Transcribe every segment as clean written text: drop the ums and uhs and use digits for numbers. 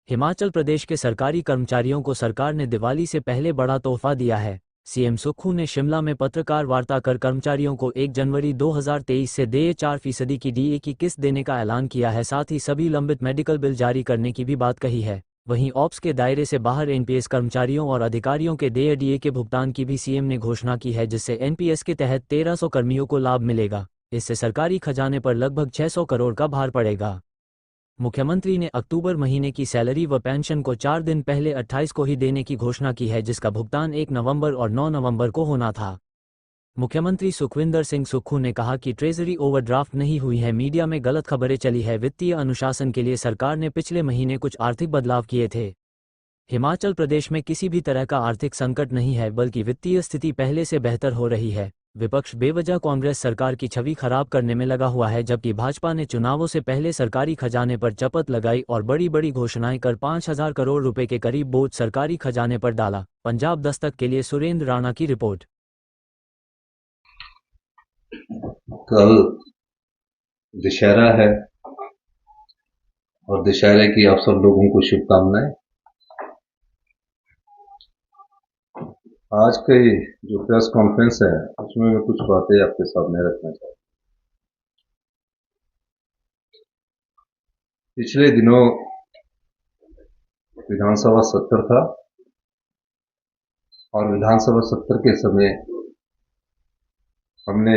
हिमाचल प्रदेश के सरकारी कर्मचारियों को सरकार ने दिवाली से पहले बड़ा तोहफा दिया है। सीएम सुक्खू ने शिमला में पत्रकार वार्ता कर कर्मचारियों को 1 जनवरी 2023 से देय 4% की डीए की किस्त देने का ऐलान किया है। साथ ही सभी लंबित मेडिकल बिल जारी करने की भी बात कही है। वहीं ऑप्स के दायरे से बाहर एनपीएस कर्मचारियों और अधिकारियों के देय डीए के भुगतान की भी सीएम ने घोषणा की है, जिससे एनपीएस के तहत 1300 कर्मियों को लाभ मिलेगा। इससे सरकारी खजाने पर लगभग 600 करोड़ का भार पड़ेगा। मुख्यमंत्री ने अक्टूबर महीने की सैलरी व पेंशन को 4 दिन पहले 28 को ही देने की घोषणा की है, जिसका भुगतान 1 नवंबर और 9 नवंबर को होना था। मुख्यमंत्री सुखविंदर सिंह सुक्खू ने कहा कि ट्रेजरी ओवरड्राफ्ट नहीं हुई है। मीडिया में गलत खबरें चली है। वित्तीय अनुशासन के लिए सरकार ने पिछले महीने कुछ आर्थिक बदलाव किए थे। हिमाचल प्रदेश में किसी भी तरह का आर्थिक संकट नहीं है, बल्कि वित्तीय स्थिति पहले से बेहतर हो रही है। विपक्ष बेवजह कांग्रेस सरकार की छवि खराब करने में लगा हुआ है, जबकि भाजपा ने चुनावों से पहले सरकारी खजाने पर चपत लगाई और बड़ी बड़ी घोषणाएं कर 5,000 करोड़ रुपए के करीब बोझ सरकारी खजाने पर डाला। पंजाब दस्तक के लिए सुरेंद्र राणा की रिपोर्ट। कल दशहरा है और दशहरे की आप सब लोगों को शुभकामनाएं। आज के जो प्रेस कॉन्फ्रेंस है उसमें मैं कुछ बातें आपके सामने रखना चाहता हूँ। पिछले दिनों विधानसभा सत्र था और विधानसभा सत्र के समय हमने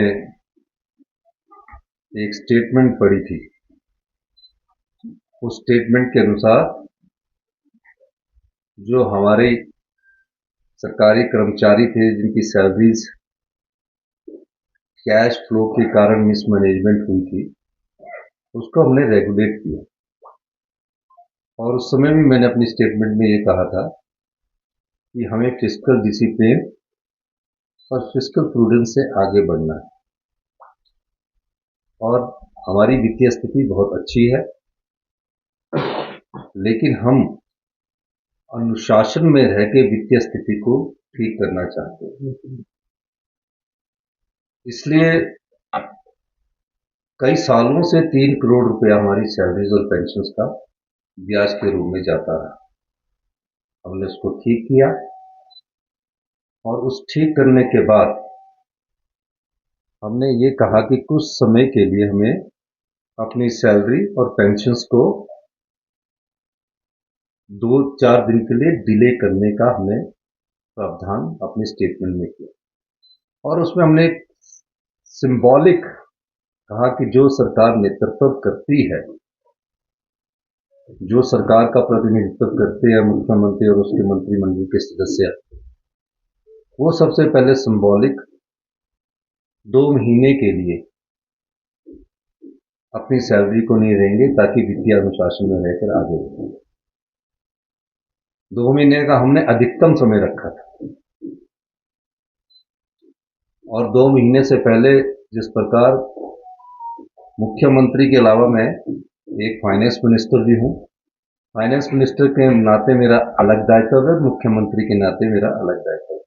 एक स्टेटमेंट पढ़ी थी। उस स्टेटमेंट के अनुसार जो हमारे सरकारी कर्मचारी थे जिनकी सैलरीज कैश फ्लो के कारण मिसमैनेजमेंट हुई थी, उसको हमने रेगुलेट किया। और उस समय भी मैंने अपनी स्टेटमेंट में ये कहा था कि हमें फिस्कल डिसिप्लिन और फिस्कल प्रूडेंस से आगे बढ़ना है। और हमारी वित्तीय स्थिति बहुत अच्छी है, लेकिन हम अनुशासन में रह के वित्तीय स्थिति को ठीक करना चाहते हैं। इसलिए कई सालों से 3 करोड़ रुपया हमारी सैलरीज और पेंशन का ब्याज के रूप में जाता रहा। हमने उसको ठीक किया और उस ठीक करने के बाद हमने ये कहा कि कुछ समय के लिए हमें अपनी सैलरी और पेंशन्स को 2-4 दिन के लिए डिले करने का हमने प्रावधान अपनी स्टेटमेंट में किया। और उसमें हमने एक सिंबॉलिक कहा कि जो सरकार नेतृत्व करती है, जो सरकार का प्रतिनिधित्व करते हैं मुख्यमंत्री और उसके मंत्रिमंडल के सदस्य, वो सबसे पहले सिंबॉलिक 2 महीने के लिए अपनी सैलरी को नहीं रहेंगे ताकि वित्तीय अनुशासन में रहकर आगे बढ़ें। 2 महीने का हमने अधिकतम समय रखा था। और 2 महीने से पहले जिस प्रकार मुख्यमंत्री के अलावा मैं एक फाइनेंस मिनिस्टर भी हूं, फाइनेंस मिनिस्टर के नाते मेरा अलग दायित्व है, मुख्यमंत्री के नाते मेरा अलग दायित्व है।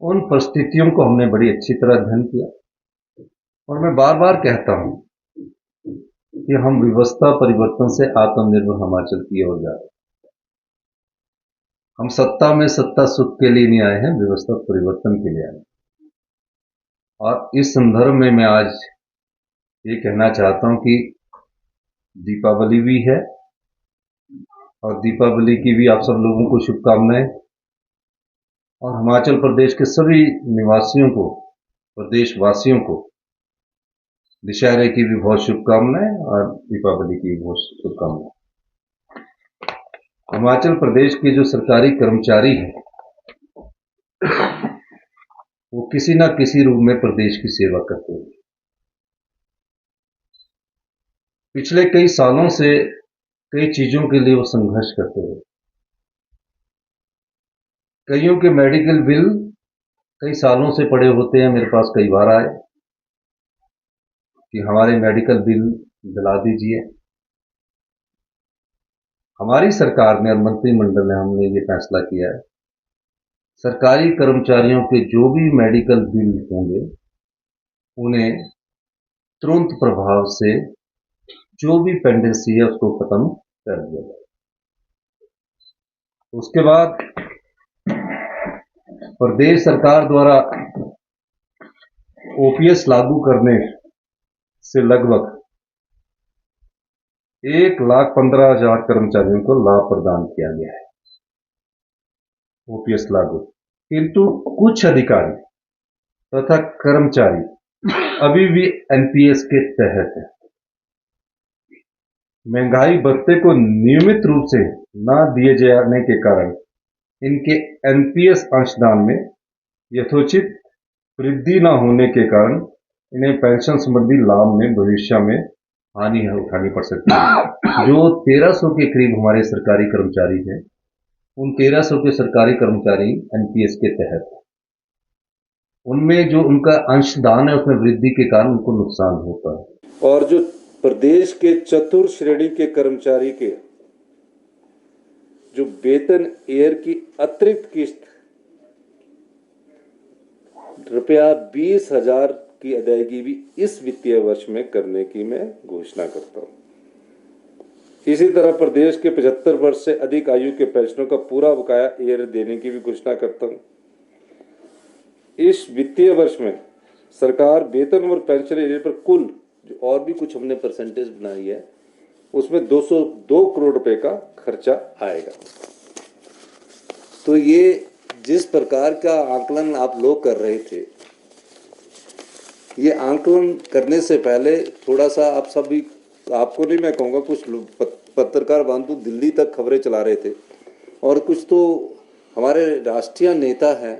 उन परिस्थितियों को हमने बड़ी अच्छी तरह अध्ययन किया और मैं बार बार कहता हूं कि हम व्यवस्था परिवर्तन से आत्मनिर्भर हिमाचल की ओर जा रहे हैं। हम सत्ता में सत्ता सुख के लिए नहीं आए हैं, व्यवस्था परिवर्तन के लिए आए हैं। और इस संदर्भ में मैं आज ये कहना चाहता हूं कि दीपावली भी है और दीपावली की भी आप सब लोगों को शुभकामनाएं। और हिमाचल प्रदेश के सभी निवासियों को, प्रदेशवासियों को दशहरे की भी बहुत शुभकामनाएं और दीपावली की भी बहुत शुभकामनाएं। हिमाचल प्रदेश के जो सरकारी कर्मचारी हैं वो किसी न किसी रूप में प्रदेश की सेवा करते हैं। पिछले कई सालों से कई चीजों के लिए वो संघर्ष करते हैं। कईयों के मेडिकल बिल कई सालों से पड़े होते हैं, मेरे पास कई बार आए कि हमारे मेडिकल बिल दिला दीजिए। हमारी सरकार ने और मंत्रिमंडल ने हमने ये फैसला किया है, सरकारी कर्मचारियों के जो भी मेडिकल बिल होंगे उन्हें तुरंत प्रभाव से जो भी पेंडेंसी है उसको खत्म कर दिया जाए। उसके बाद प्रदेश सरकार द्वारा ओपीएस लागू करने से लगभग 1,15,000 कर्मचारियों को लाभ प्रदान किया गया है, ओपीएस लागू। किंतु कुछ अधिकारी तथा कर्मचारी अभी भी एनपीएस के तहत है। महंगाई भत्ते को नियमित रूप से न दिए जाने के कारण इनके एनपीएस अंशदान में यथोचित वृद्धि न होने के कारण इन्हें पेंशन संबंधी लाभ में भविष्य में हानि उठानी पड़ सकती है। जो 1300 के करीब हमारे सरकारी कर्मचारी हैं, उन 1300 के सरकारी कर्मचारी एनपीएस के तहत हैं। उनमें जो उनका अंशदान है उसमें वृद्धि के कारण उनको नुकसान होता है। और जो प्रदेश के चतुर्थ श्रेणी के कर्मचारी के जो वेतन एयर की अतिरिक्त किस्त ₹20,000 की अदायगी भी इस वित्तीय वर्ष में करने की मैं घोषणा करता हूं। इसी तरह प्रदेश के 75 वर्ष से अधिक आयु के पेंशनरों का पूरा बकाया एयर देने की भी घोषणा करता हूं। इस वित्तीय वर्ष में सरकार वेतन और पेंशन एयर पर कुल जो और भी कुछ हमने परसेंटेज बनाई है उसमें 202 करोड़ रुपए का खर्चा आएगा। तो ये जिस प्रकार का आकलन आप लोग कर रहे थे, ये आकलन करने से पहले थोड़ा सा आप सभी, आपको नहीं मैं कहूँगा, कुछ पत्रकार बंधु दिल्ली तक खबरें चला रहे थे और कुछ तो हमारे राष्ट्रीय नेता हैं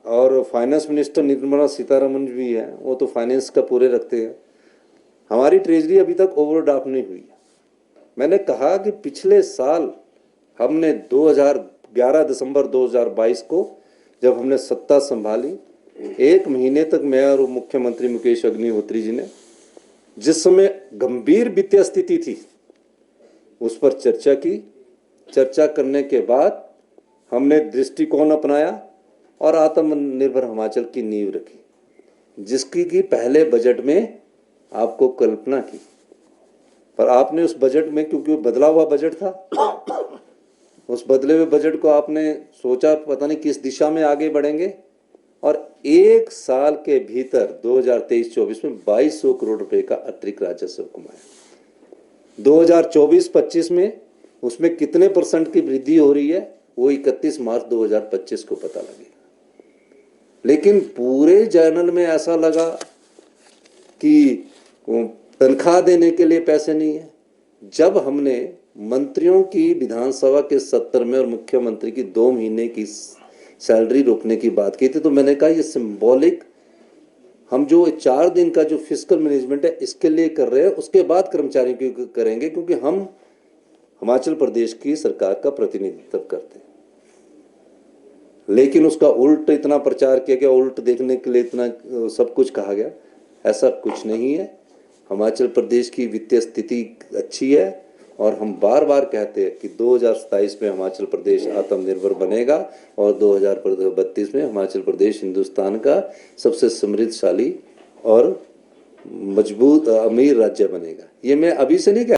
और फाइनेंस मिनिस्टर निर्मला सीतारमण भी है, वो तो फाइनेंस का पूरे रखते हैं। हमारी ट्रेजरी अभी तक ओवरड्राफ्ट नहीं हुई है। मैंने कहा कि पिछले साल हमने 2011 दिसंबर 2022 को जब हमने सत्ता संभाली, 1 महीने तक मैं और मुख्यमंत्री मुकेश अग्निहोत्री जी ने, जिस समय गंभीर वित्तीय स्थिति थी, उस पर चर्चा की। चर्चा करने के बाद हमने दृष्टिकोण अपनाया और आत्मनिर्भर हिमाचल की नींव रखी, जिसकी की पहले बजट में आपको कल्पना की। पर आपने उस बजट में, क्योंकि वो बदला हुआ बजट था, उस बदले हुए बजट को आपने सोचा पता नहीं किस दिशा में आगे बढ़ेंगे और 1 साल के भीतर 2023-24 में 2200 करोड़ रुपए का अतिरिक्त राजस्व कमाया। 2024-25 में उसमें कितने % की वृद्धि हो रही है वो 31 मार्च 2025 को पता लगेगा। लेकिन पूरे जर्नल में ऐसा लगा कि तनख्वाह देने के लिए पैसे नहीं है। जब हमने मंत्रियों की विधानसभा के सत्र में और मुख्यमंत्री की 2 महीने की सैलरी रोकने की बात की थी, तो मैंने कहा ये सिंबॉलिक, हम जो 4 दिन का जो फिस्कल मैनेजमेंट है इसके लिए कर रहे हैं, उसके बाद कर्मचारियों की करेंगे, क्योंकि हम हिमाचल प्रदेश की सरकार का प्रतिनिधित्व करते हैं। लेकिन उसका उल्ट इतना प्रचार किया गया, उल्ट देखने के लिए इतना सब कुछ कहा गया। ऐसा कुछ नहीं है। हिमाचल प्रदेश की वित्तीय स्थिति अच्छी है और हम बार बार कहते हैं कि 2027 में हिमाचल प्रदेश आत्मनिर्भर बनेगा और 2032 में हिमाचल प्रदेश हिंदुस्तान का सबसे समृद्धशाली और मजबूत अमीर राज्य बनेगा। ये मैं अभी से नहीं कह